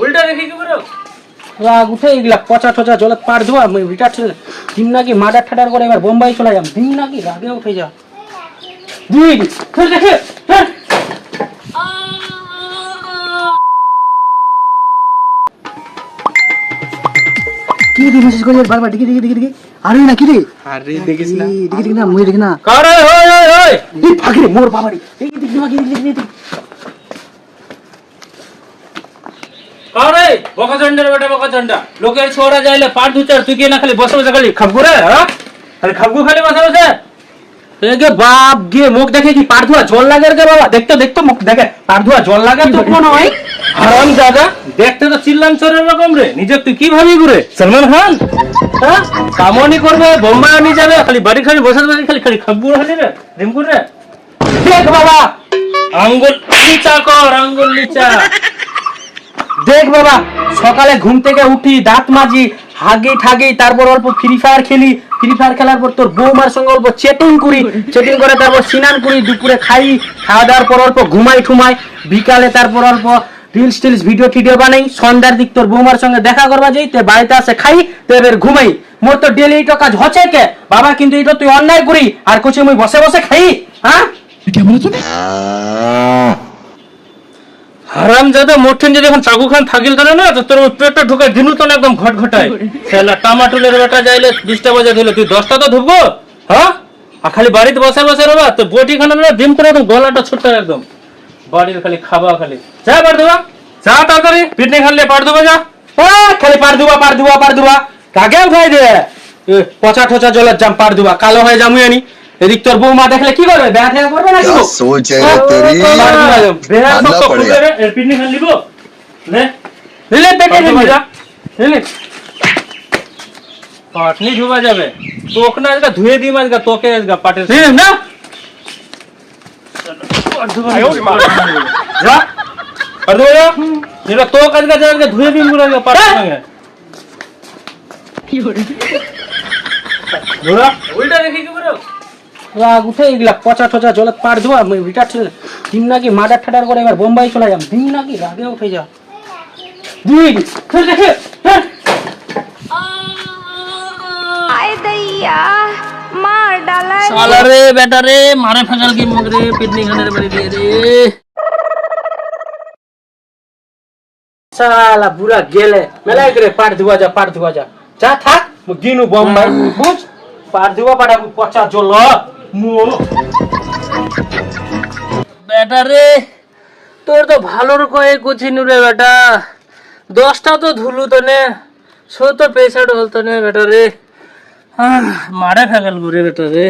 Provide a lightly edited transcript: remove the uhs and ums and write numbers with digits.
উল্টা রেখে কি করো? রাগ উঠে গেলা, পচা ঠচা জলে পার ধোয়া রিটার ছেলে দিন নাকি মার্ডার ঠাডার করে এবার বোম্বাই চলে যাম, দিন নাকি রাগে উঠে যা দুই দেখে কি রে মেসেজ করি বারবার দেখি দেখি দেখি দেখি আরে না কি রে আরে দেখিস না দেখি দেখি না মুই দেখি না কারে ওই ওই ওই এই ফাঁকি রে মোর বাবা রে দেখি দেখি না কি দেখি দেখি আরে বকাচন্ডার বেটা বকাচন্ডা, লোকের ছোড়া যাইলে পার ধুচার, তুই কি না খালি বসে বসে খালি খাবগু রে? হ্যাঁ খালি খাবগু, খালি বসে বসে এগে বাপ গে মুখ দেখে কি পার ধোয়া জল লাগে রে বাবা, দেখতে দেখতে মুখ দেখে পার ধোয়া জল লাগে তো মনে হয়। হারাম দাদা, দেখতে তো চিল্লান চোরের রকম রে, নিজে তুই কি ভাবি ঘুরে সলমান খান? হ্যাঁ কামনি করবে, বোম্বাই নিয়ে যাবে, খালি বাড়ি খালি বসে বসে খালি খালি খাবগু খালি রে রিমকুর রে। দেখ বাবা, আঙ্গুল নিচা কর, আঙ্গুল নিচা। দেখ বাবা, সকালে ঘুম থেকে উঠি, দাঁত মাজি, হাগি ঠাগি, তারপর অল্প ফ্রি ফায়ার খেলি, ফ্রি ফায়ার খেলার পর তোর বৌমার সঙ্গে অল্প চেটিং করি, চেটিং করে তারপর স্নান করি, দুপুরে খাই, খাওয়া দাওয়ার পর অল্প ঘুমাই ঠুমাই, বিকালে তারপর অল্প রিলস টিলস ভিডিও টিডিও বানাই, সন্ধ্যার দিক তোর বৌমার সঙ্গে দেখা করবা যাই, তে বাড়িতে আসে খাই, তো এবার ঘুমাই। মোর তো ডেলি এইটা কাজ হচ্ছে কে বাবা, কিন্তু এটা তুই অন্যায় করি আর কুছি মুই বসে বসে খাই। হ্যাঁ হারাম জাদা, মোটন যদি এখন চাকু খান থাকিল তাহলে না, তো তোর পেটটা ঢুকে দিনু তো না একদম ঘট ঘটায়। সেলা টামাটুলের বেটা যাইলে 20টা বাজে ধুলে তুই 10টা তো ধুবো। হ্যাঁ আর খালি বাড়িতে বসে বসে রবা, তো বটি খানা না ডিম করে একদম গলাটা ছোট্ট একদম বাড়ির খালি খাবা, খালি যা পার দেবা, যা তাড়াতাড়ি পিটনি খানলে পার দেবা, যা। খালি পার দুবা পার দুবা পার দুবা কাকে উঠাই দে, পচা ঠচা জলের জাম পার দুবা কালো হয়ে জামু আনি। এদিক তোর বৌমা দেখলে কি করবে, ব্যাথা করবে না? क्या सोच है रे तेरी मानना पड़ेगा। পিটনি খান লিবো নে নিলে পেটে নিবি যা নিলে পাটনি ধোবা যাবে, তোকে না আজকে ধুয়ে দিই, আজকে তোকে আজকে পাটের না যা আর দেবো যা, যেটা তোকে আজকে ধুয়ে দিন গুলো পাটের সঙ্গে ধরা উল্টা রেখে কি করো? রাগ উঠে গেলা, পচা ঠচা জলে পার ধোয়া রিটার ছেলে দিন নাকি মার্ডার ঠাডার করে এবার বোম্বাই চলে যাম, দিন নাকি রাগে উঠে যা দুই দেখে आए दैया मार डाला है। साला रे बेटा रे, मारे फगल की मग रे, पिटनी खाने रे बड़ी दे रे। साला बुरा गेले মেলাই করে পার ধোয়া যা পার ধোয়া যা যা থাক দিনু বোম্বাই বুঝ পার ধোয়া পাড়া পচা জল মু बेटा रे তোর তো ভালোর কয়ে কুছিনু রে বেটা, 10টা তো ধুলু তো নে, 70 65 হল তো নে বেটা রে। মারে ফেগল গুরে বেটা রে।